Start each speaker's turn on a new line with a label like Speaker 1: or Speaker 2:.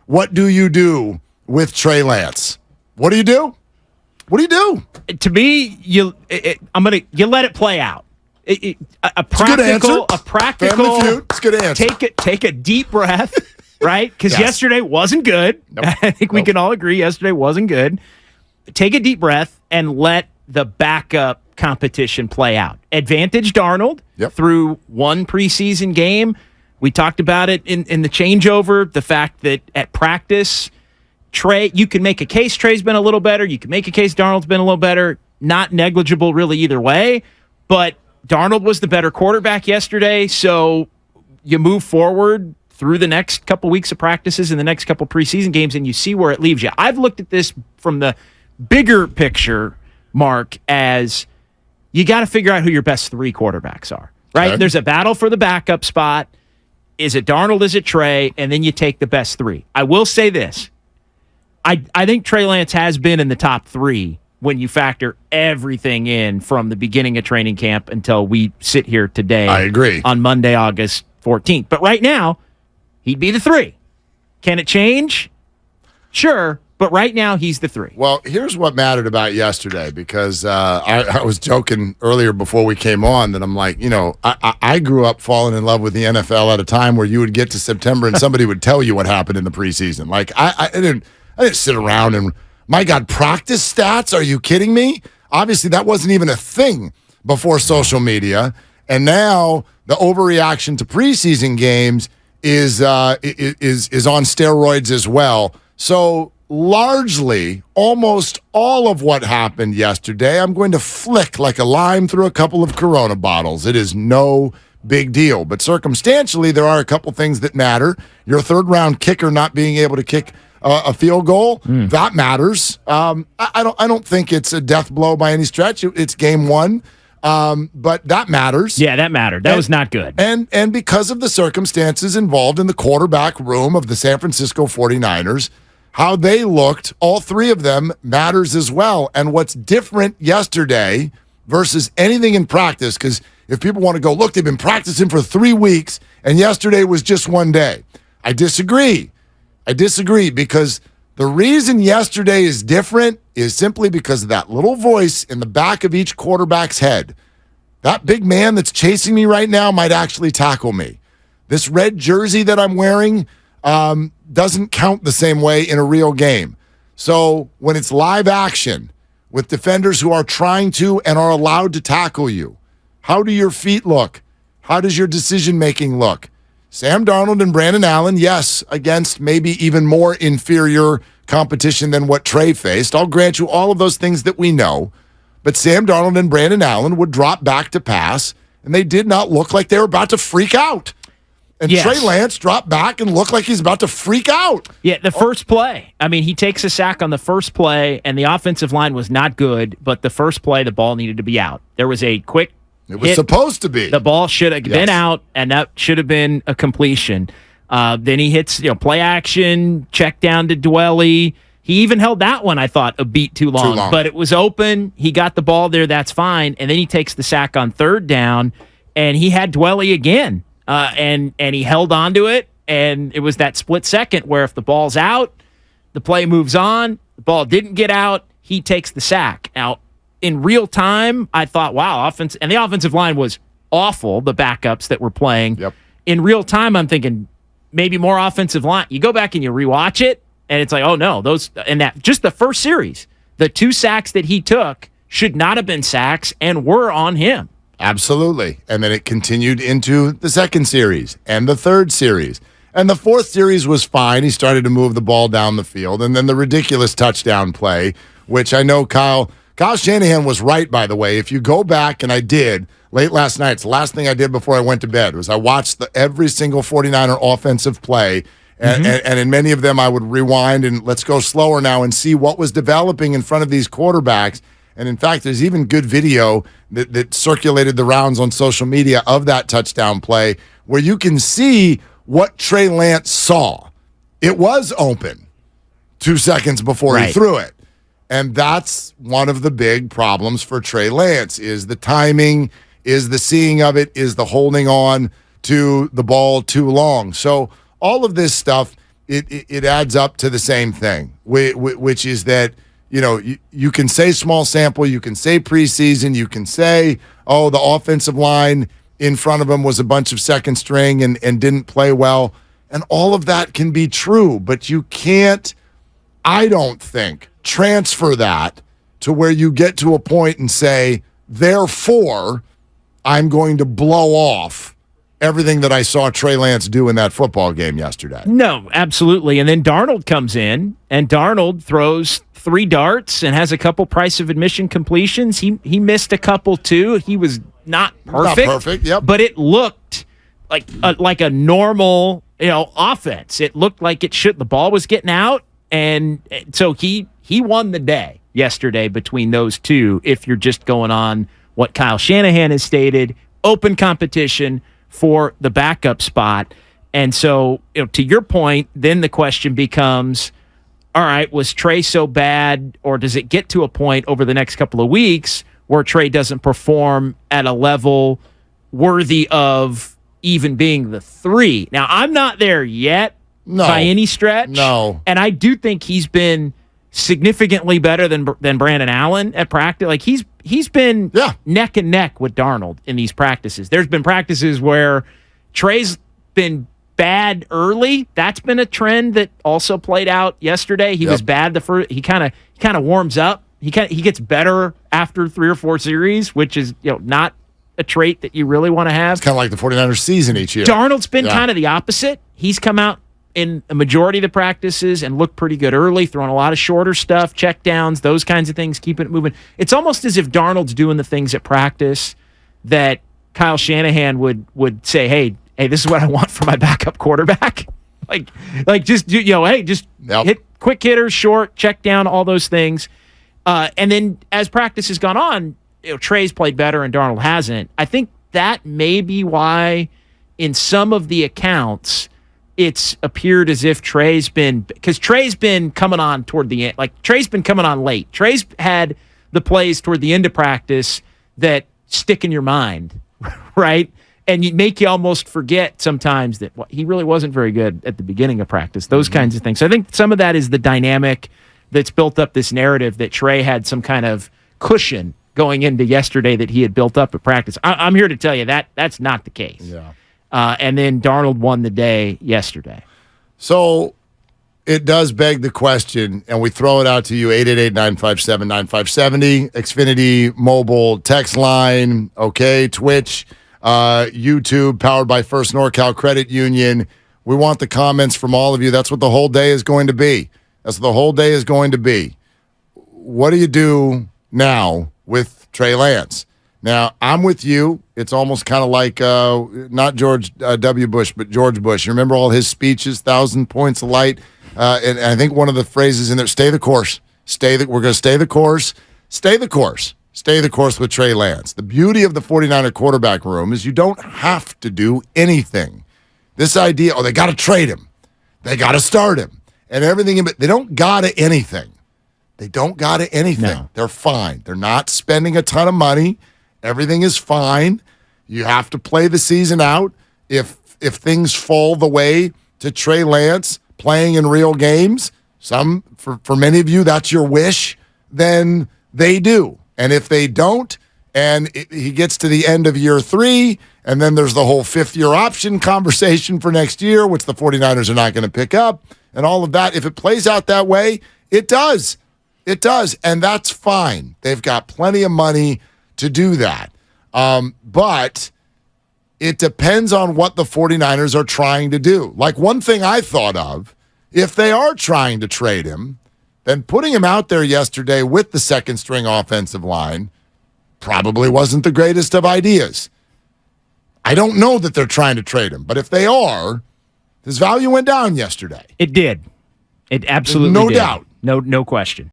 Speaker 1: what do you do with Trey Lance? What do you do? What do you do?
Speaker 2: To me, you let it play out. A practical.
Speaker 1: Family Feud. It's a good answer.
Speaker 2: Take a deep breath, right? Because yesterday wasn't good. Nope. I think we can all agree yesterday wasn't good. Take a deep breath and let the backup competition play out. Advantage Darnold through one preseason game. We talked about it in the changeover, the fact that at practice, Trey, you can make a case Trey's been a little better. You can make a case Darnold's been a little better. Not negligible really either way, but Darnold was the better quarterback yesterday, so you move forward through the next couple weeks of practices and the next couple preseason games, and you see where it leaves you. I've looked at this from the bigger picture, Mark, as you got to figure out who your best three quarterbacks are, right? Okay. There's a battle for the backup spot. Is it Darnold? Is it Trey? And then you take the best three. I will say this. I think Trey Lance has been in the top three when you factor everything in from the beginning of training camp until we sit here today.
Speaker 1: I agree.
Speaker 2: On Monday, August 14th. But right now, he'd be the three. Can it change? Sure. But right now, he's the three.
Speaker 1: Well, here's what mattered about yesterday, because I was joking earlier before we came on that I'm like, I grew up falling in love with the NFL at a time where you would get to September and somebody would tell you what happened in the preseason. Like, I didn't sit around and, my God, practice stats? Are you kidding me? Obviously, that wasn't even a thing before social media. And now the overreaction to preseason games is on steroids as well. So largely, almost all of what happened yesterday, I'm going to flick like a lime through a couple of Corona bottles. It is no big deal. But circumstantially, there are a couple things that matter. Your third-round kicker not being able to kick a field goal, that matters. I don't think it's a death blow by any stretch. It's game one, but that matters.
Speaker 2: Yeah, that mattered. That was not good.
Speaker 1: And because of the circumstances involved in the quarterback room of the San Francisco 49ers, how they looked, all three of them, matters as well. And what's different yesterday versus anything in practice, because if people want to go, look, they've been practicing for 3 weeks, and yesterday was just one day. I disagree, because the reason yesterday is different is simply because of that little voice in the back of each quarterback's head. That big man that's chasing me right now might actually tackle me. This red jersey that I'm wearing doesn't count the same way in a real game. So when it's live action with defenders who are trying to and are allowed to tackle you, how do your feet look? How does your decision-making look? Sam Darnold and Brandon Allen, yes, against maybe even more inferior competition than what Trey faced. I'll grant you all of those things that we know. But Sam Darnold and Brandon Allen would drop back to pass, and they did not look like they were about to freak out. And Trey Lance dropped back and looked like he's about to freak out.
Speaker 2: Yeah, the first play. I mean, he takes a sack on the first play, and the offensive line was not good, but the first play, the ball needed to be out. There was a quick
Speaker 1: It was supposed to be.
Speaker 2: The ball should have been out, and that should have been a completion. Then he hits play action, check down to Dwelly. He even held that one, I thought, a beat too long. But it was open. He got the ball there. That's fine. And then he takes the sack on third down, and he had Dwelly again. And he held on to it, and it was that split second where if the ball's out, the play moves on. The ball didn't get out. He takes the sack. Now, in real time, I thought, wow, offense, and the offensive line was awful, the backups that were playing.
Speaker 1: Yep.
Speaker 2: In real time, I'm thinking maybe more offensive line. You go back and you rewatch it, and it's like, oh no, just the first series, the 2 sacks that he took should not have been sacks and were on him.
Speaker 1: Absolutely. And then it continued into the second series and the third series. And the fourth series was fine. He started to move the ball down the field. And then the ridiculous touchdown play, which I know Kyle Shanahan was right, by the way. If you go back, and I did, late last night, it's the last thing I did before I went to bed, was I watched every single 49er offensive play. And in many of them, I would rewind and let's go slower now and see what was developing in front of these quarterbacks. And in fact, there's even good video that circulated the rounds on social media of that touchdown play where you can see what Trey Lance saw. It was open 2 seconds before he threw it. And that's one of the big problems for Trey Lance is the timing, is the seeing of it, is the holding on to the ball too long. So all of this stuff it adds up to the same thing, which is that, you can say small sample, you can say preseason, you can say, oh, the offensive line in front of him was a bunch of second string and didn't play well. And all of that can be true, but you can't, I don't think, transfer that to where you get to a point and say, therefore, I'm going to blow off everything that I saw Trey Lance do in that football game yesterday.
Speaker 2: No, absolutely. And then Darnold comes in, and Darnold throws 3 darts and has a couple price of admission completions. He missed a couple too. He was not perfect.
Speaker 1: Not perfect, yep.
Speaker 2: But it looked like a normal, offense. It looked like it should. The ball was getting out, and so he won the day yesterday between those two. If you're just going on what Kyle Shanahan has stated, open competition for the backup spot. And so, to your point, then the question becomes, all right, was Trey so bad, or does it get to a point over the next couple of weeks where Trey doesn't perform at a level worthy of even being the 3? Now, I'm not there yet by any stretch.
Speaker 1: No.
Speaker 2: And I do think he's been significantly better than Brandon Allen at practice. Like, he's been neck and neck with Darnold in these practices. There's been practices where Trey's been bad early. That's been a trend that also played out yesterday. He was bad the first. He kind of warms up. He gets better after 3 or 4 series, which is not a trait that you really want to have.
Speaker 1: It's kind of like the 49ers season each year.
Speaker 2: Darnold's been kind of the opposite. He's come out in a majority of the practices and looked pretty good early, throwing a lot of shorter stuff, check downs, those kinds of things, keeping it moving. It's almost as if Darnold's doing the things at practice that Kyle Shanahan would say, hey, this is what I want for my backup quarterback. Just hit quick hitters, short, check down, all those things. And then as practice has gone on, Trey's played better and Darnold hasn't. I think that may be why in some of the accounts it's appeared as if Trey's been coming on toward the end. Like, Trey's been coming on late. Trey's had the plays toward the end of practice that stick in your mind, right? And you make you almost forget sometimes that he really wasn't very good at the beginning of practice, those kinds of things. So I think some of that is the dynamic that's built up this narrative that Trey had some kind of cushion going into yesterday that he had built up at practice. I'm here to tell you that that's not the case.
Speaker 1: Yeah.
Speaker 2: And then Darnold won the day yesterday.
Speaker 1: So it does beg the question, and we throw it out to you, 888-957-9570, Xfinity mobile text line, okay, Twitch, YouTube, powered by First NorCal Credit Union. We want the comments from all of you. That's what the whole day is going to be. That's what the whole day is going to be. What do you do now with Trey Lance? Now, I'm with you. It's almost kind of like not George W. Bush, but George Bush. You remember all his speeches, 1,000 points of light? And I think one of the phrases in there, stay the course. We're going to stay the course. Stay the course. Stay the course with Trey Lance. The beauty of the 49er quarterback room is you don't have to do anything. This idea, they got to trade him. They got to start him. And everything, but they don't got to anything. They don't got to anything. No. They're fine. They're not spending a ton of money. Everything is fine. You have to play the season out. If things fall the way to Trey Lance playing in real games, for many of you, that's your wish, then they do. And if they don't, and he gets to the end of year 3, and then there's the whole 5th-year option conversation for next year, which the 49ers are not going to pick up, and all of that, if it plays out that way, it does. It does, and that's fine. They've got plenty of money to do that. But it depends on what the 49ers are trying to do. Like, one thing I thought of, if they are trying to trade him, then putting him out there yesterday with the second-string offensive line probably wasn't the greatest of ideas. I don't know that they're trying to trade him, but if they are, his value went down yesterday.
Speaker 2: It did. It absolutely
Speaker 1: did. No
Speaker 2: did.
Speaker 1: doubt.
Speaker 2: No question.